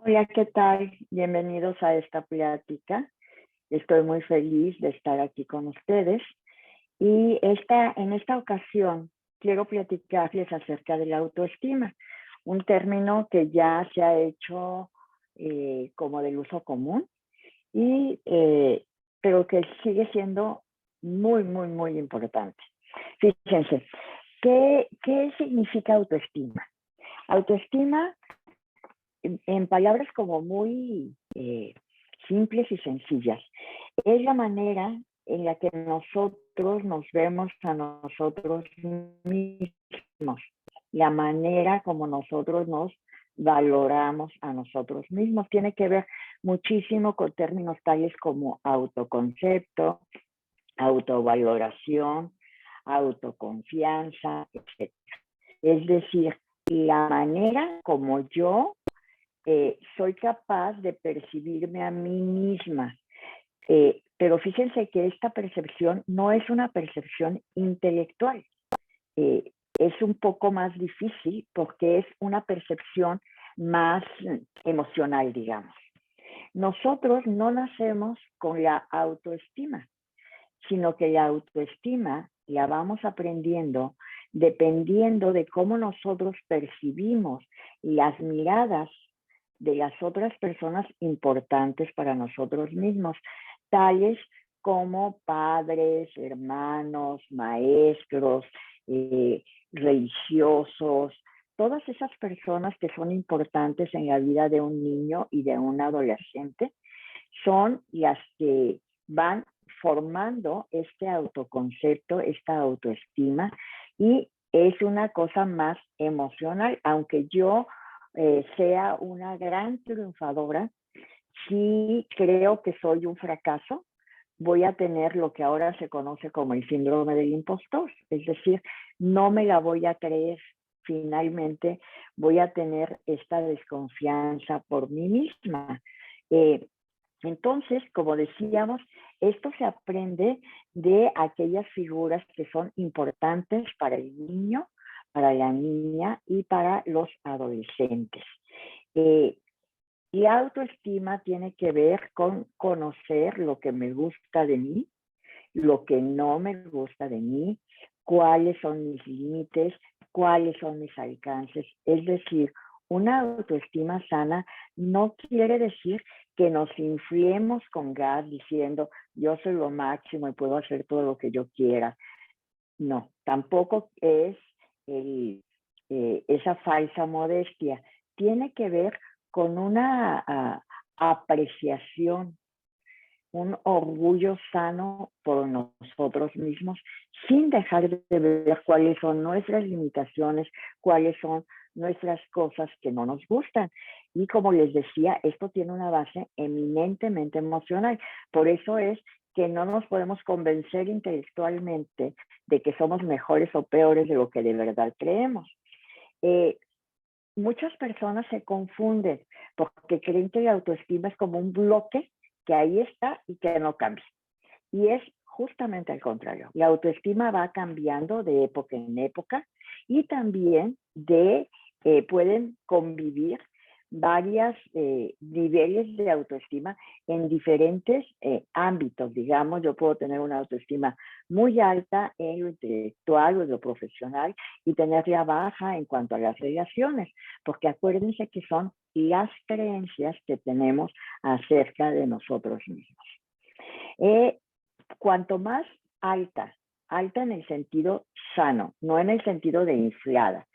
Hola, ¿qué tal? Bienvenidos a esta plática. Estoy muy feliz de estar aquí con ustedes. Y en esta ocasión quiero platicarles acerca de la autoestima, un término que ya se ha hecho como del uso común, y, pero que sigue siendo muy importante. Fíjense, ¿qué significa autoestima? Autoestima, en palabras como muy simples y sencillas, es la manera en la que nosotros nos vemos a nosotros mismos, la manera como nosotros nos valoramos a nosotros mismos. Tiene que ver muchísimo con términos tales como autoconcepto, autovaloración, autoconfianza, etc. Es decir, la manera como yo soy capaz de percibirme a mí misma. Pero fíjense que esta percepción no es una percepción intelectual. Es un poco más difícil porque es una percepción más emocional, digamos. Nosotros no nacemos con la autoestima, sino que la autoestima la vamos aprendiendo dependiendo de cómo nosotros percibimos las miradas de las otras personas importantes para nosotros mismos, tales como padres, hermanos, maestros, religiosos, todas esas personas que son importantes en la vida de un niño y de un adolescente, son las que van formando este autoconcepto, esta autoestima, y es una cosa más emocional. Aunque yo sea una gran triunfadora, si creo que soy un fracaso, voy a tener lo que ahora se conoce como el síndrome del impostor. Es decir, no me la voy a creer. Finalmente voy a tener esta desconfianza por mí misma. Entonces, como decíamos, esto se aprende de aquellas figuras que son importantes para el niño, para la niña y para los adolescentes. La autoestima tiene que ver con conocer lo que me gusta de mí, lo que no me gusta de mí, cuáles son mis límites, cuáles son mis alcances. Es decir, una autoestima sana no quiere decir que nos inflemos con gas diciendo yo soy lo máximo y puedo hacer todo lo que yo quiera. No, tampoco es esa falsa modestia. Tiene que ver con una apreciación, un orgullo sano por nosotros mismos, sin dejar de ver cuáles son nuestras limitaciones, cuáles son nuestras cosas que no nos gustan. Y como les decía, esto tiene una base eminentemente emocional. Por eso es que no nos podemos convencer intelectualmente de que somos mejores o peores de lo que de verdad creemos. Muchas personas se confunden porque creen que la autoestima es como un bloque que ahí está y que no cambia. Y es justamente al contrario. La autoestima va cambiando de época en época y también pueden convivir varios niveles de autoestima en diferentes ámbitos. Digamos, yo puedo tener una autoestima muy alta en lo intelectual o en lo profesional y tenerla baja en cuanto a las relaciones, porque acuérdense que son las creencias que tenemos acerca de nosotros mismos. Cuanto más alta en el sentido sano, no en el sentido de inflada,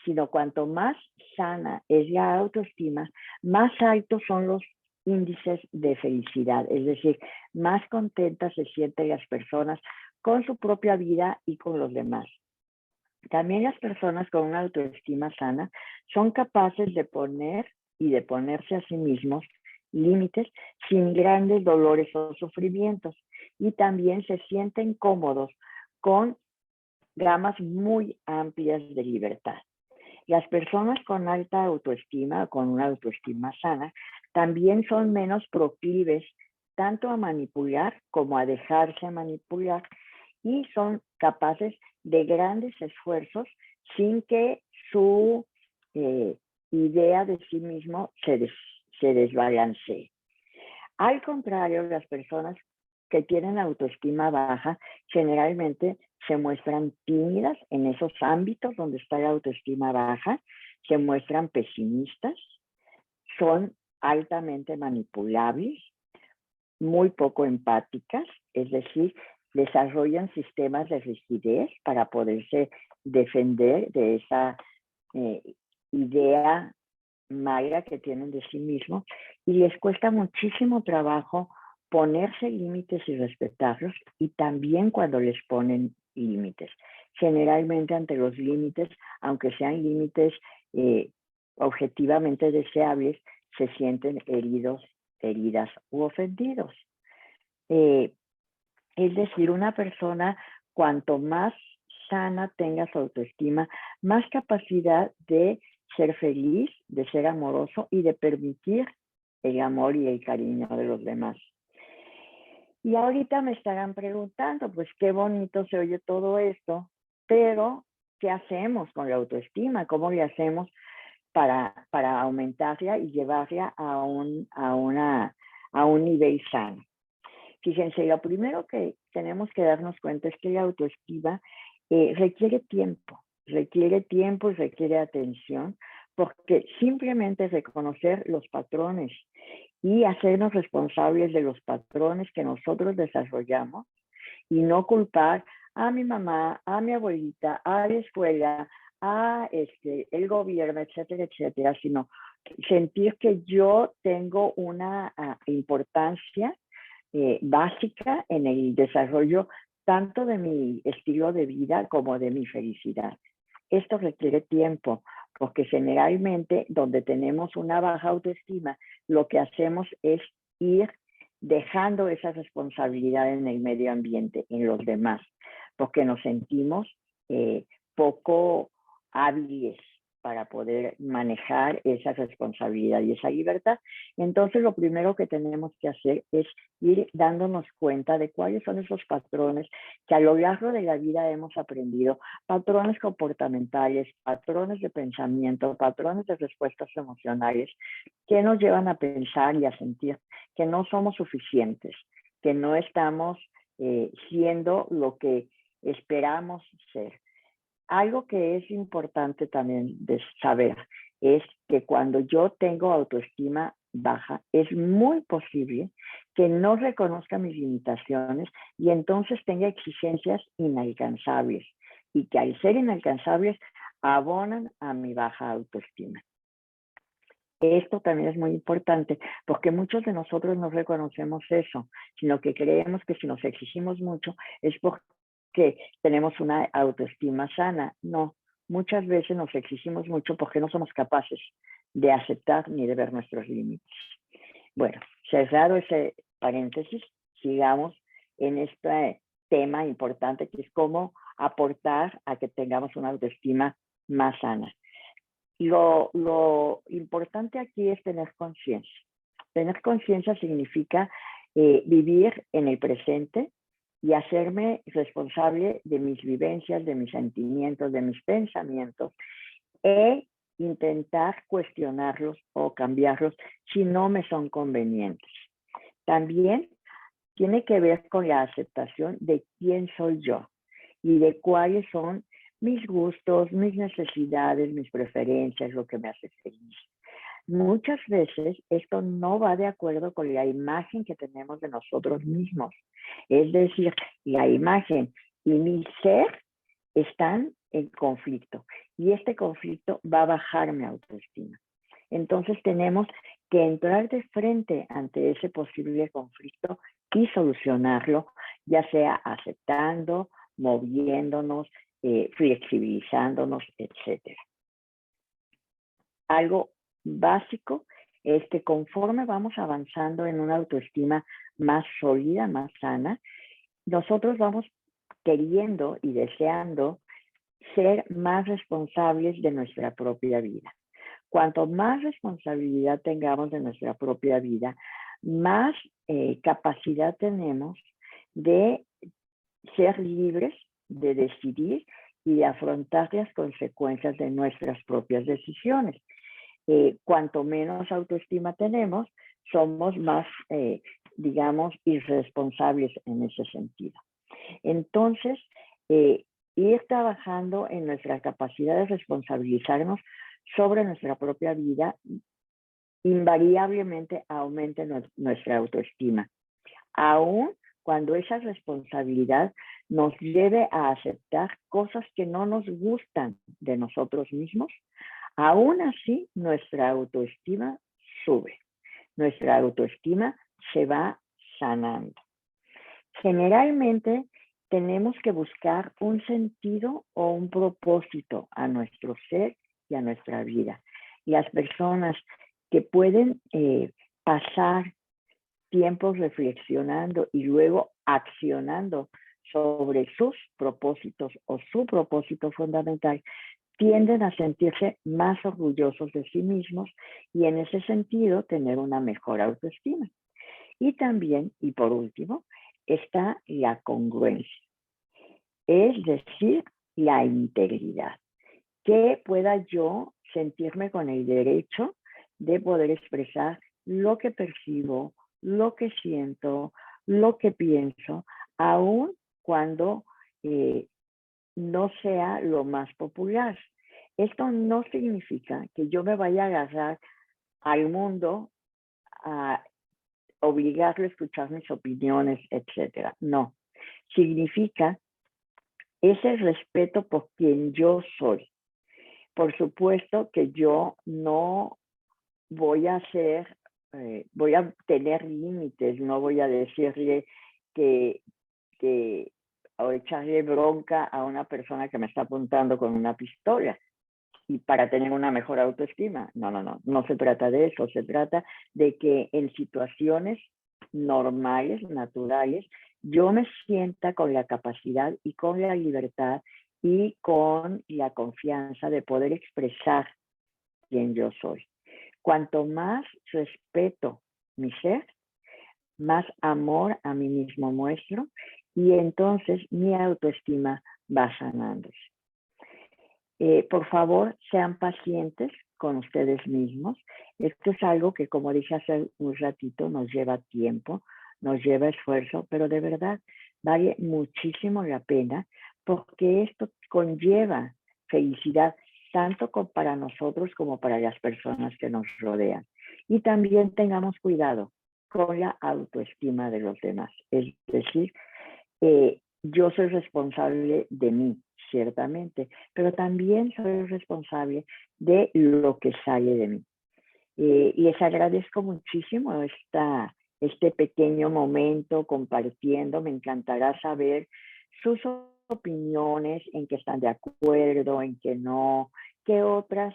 sino cuanto más sana es la autoestima, más altos son los índices de felicidad, es decir, más contentas se sienten las personas con su propia vida y con los demás. También las personas con una autoestima sana son capaces de poner y de ponerse a sí mismos límites sin grandes dolores o sufrimientos, y también se sienten cómodos con gamas muy amplias de libertad. Las personas con alta autoestima, con una autoestima sana, también son menos proclives tanto a manipular como a dejarse manipular, y son capaces de grandes esfuerzos sin que su idea de sí mismo se desbalancee. Al contrario, las personas que tienen autoestima baja generalmente se muestran tímidas en esos ámbitos donde está la autoestima baja, se muestran pesimistas, son altamente manipulables, muy poco empáticas, es decir, desarrollan sistemas de rigidez para poderse defender de esa idea mala que tienen de sí mismos, y les cuesta muchísimo trabajo ponerse límites y respetarlos, y también cuando les ponen límites. Generalmente ante los límites, aunque sean límites objetivamente deseables, se sienten heridos, heridas u ofendidos. Es decir, una persona, cuanto más sana tenga su autoestima, más capacidad de ser feliz, de ser amoroso y de permitir el amor y el cariño de los demás. Y ahorita me estarán preguntando, pues qué bonito se oye todo esto, pero ¿qué hacemos con la autoestima? ¿Cómo le hacemos para aumentarla y llevarla a un nivel sano? Fíjense, lo primero que tenemos que darnos cuenta es que la autoestima requiere tiempo y requiere atención, porque simplemente reconocer los patrones y hacernos responsables de los patrones que nosotros desarrollamos y no culpar a mi mamá, a mi abuelita, a la escuela, a el gobierno, etcétera, etcétera, sino sentir que yo tengo una importancia básica en el desarrollo tanto de mi estilo de vida como de mi felicidad. Esto requiere tiempo, porque generalmente donde tenemos una baja autoestima, lo que hacemos es ir dejando esa responsabilidad en el medio ambiente, en los demás, porque nos sentimos poco hábiles para poder manejar esa responsabilidad y esa libertad. Entonces, lo primero que tenemos que hacer es ir dándonos cuenta de cuáles son esos patrones que a lo largo de la vida hemos aprendido, patrones comportamentales, patrones de pensamiento, patrones de respuestas emocionales, que nos llevan a pensar y a sentir que no somos suficientes, que no estamos siendo lo que esperamos ser. Algo que es importante también de saber es que cuando yo tengo autoestima baja, es muy posible que no reconozca mis limitaciones y entonces tenga exigencias inalcanzables, y que al ser inalcanzables abonan a mi baja autoestima. Esto también es muy importante, porque muchos de nosotros no reconocemos eso, sino que creemos que si nos exigimos mucho es porque tenemos una autoestima sana. No, muchas veces nos exigimos mucho porque no somos capaces de aceptar ni de ver nuestros límites. Bueno, cerrado ese paréntesis, sigamos en este tema importante, que es cómo aportar a que tengamos una autoestima más sana. Lo importante aquí es tener conciencia. Tener conciencia significa vivir en el presente y hacerme responsable de mis vivencias, de mis sentimientos, de mis pensamientos, e intentar cuestionarlos o cambiarlos si no me son convenientes. También tiene que ver con la aceptación de quién soy yo y de cuáles son mis gustos, mis necesidades, mis preferencias, lo que me hace feliz. Muchas veces esto no va de acuerdo con la imagen que tenemos de nosotros mismos. Es decir, la imagen y mi ser están en conflicto, y este conflicto va a bajar mi autoestima. Entonces tenemos que entrar de frente ante ese posible conflicto y solucionarlo, ya sea aceptando, moviéndonos, flexibilizándonos, etc. Algo básico es que conforme vamos avanzando en una autoestima más sólida, más sana, nosotros vamos queriendo y deseando ser más responsables de nuestra propia vida. Cuanto más responsabilidad tengamos de nuestra propia vida, más capacidad tenemos de ser libres, de decidir y de afrontar las consecuencias de nuestras propias decisiones. cuanto menos autoestima tenemos, somos más, digamos, irresponsables en ese sentido. Entonces, ir trabajando en nuestra capacidad de responsabilizarnos sobre nuestra propia vida invariablemente aumenta nuestra autoestima, aun cuando esa responsabilidad nos lleve a aceptar cosas que no nos gustan de nosotros mismos. Aún así, nuestra autoestima sube, nuestra autoestima se va sanando. Generalmente tenemos que buscar un sentido o un propósito a nuestro ser y a nuestra vida. Las personas que pueden pasar tiempos reflexionando y luego accionando sobre sus propósitos o su propósito fundamental, tienden a sentirse más orgullosos de sí mismos y en ese sentido tener una mejor autoestima. Y también, y por último, está la congruencia, es decir, la integridad. Que pueda yo sentirme con el derecho de poder expresar lo que percibo, lo que siento, lo que pienso, aun cuando no sea lo más popular. Esto no significa que yo me vaya a agarrar al mundo a obligarlo a escuchar mis opiniones, etcétera. No, significa ese respeto por quien yo soy. Por supuesto que yo no voy a hacer, voy a tener límites, no voy a decirle que o echarle bronca a una persona que me está apuntando con una pistola y para tener una mejor autoestima. No se trata de eso, se trata de que en situaciones normales, naturales, yo me sienta con la capacidad y con la libertad y con la confianza de poder expresar quién yo soy. Cuanto más respeto mi ser, más amor a mí mismo muestro y entonces mi autoestima va sanándose. Por favor, sean pacientes con ustedes mismos. Esto es algo que, como dije hace un ratito, nos lleva tiempo, nos lleva esfuerzo, pero de verdad vale muchísimo la pena porque esto conlleva felicidad tanto para nosotros como para las personas que nos rodean. Y también tengamos cuidado con la autoestima de los demás. Es decir, yo soy responsable de mí, ciertamente, pero también soy responsable de lo que sale de mí. Les agradezco muchísimo este pequeño momento compartiendo. Me encantará saber sus opiniones, en qué están de acuerdo, en qué no, qué otras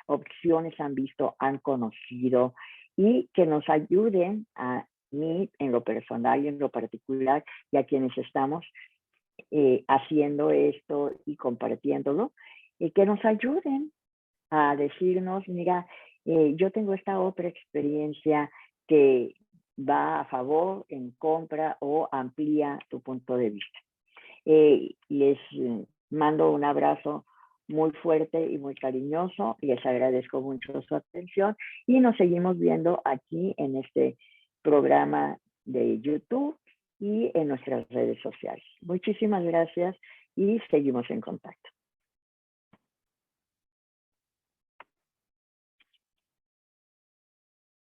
opciones han visto, han conocido y que nos ayuden a mí en lo personal y en lo particular y a quienes estamos haciendo esto y compartiéndolo, que nos ayuden a decirnos, mira, yo tengo esta otra experiencia que va a favor, en contra o amplía tu punto de vista. Les mando un abrazo muy fuerte y muy cariñoso. Les agradezco mucho su atención y nos seguimos viendo aquí en este programa de YouTube y en nuestras redes sociales. Muchísimas gracias y seguimos en contacto.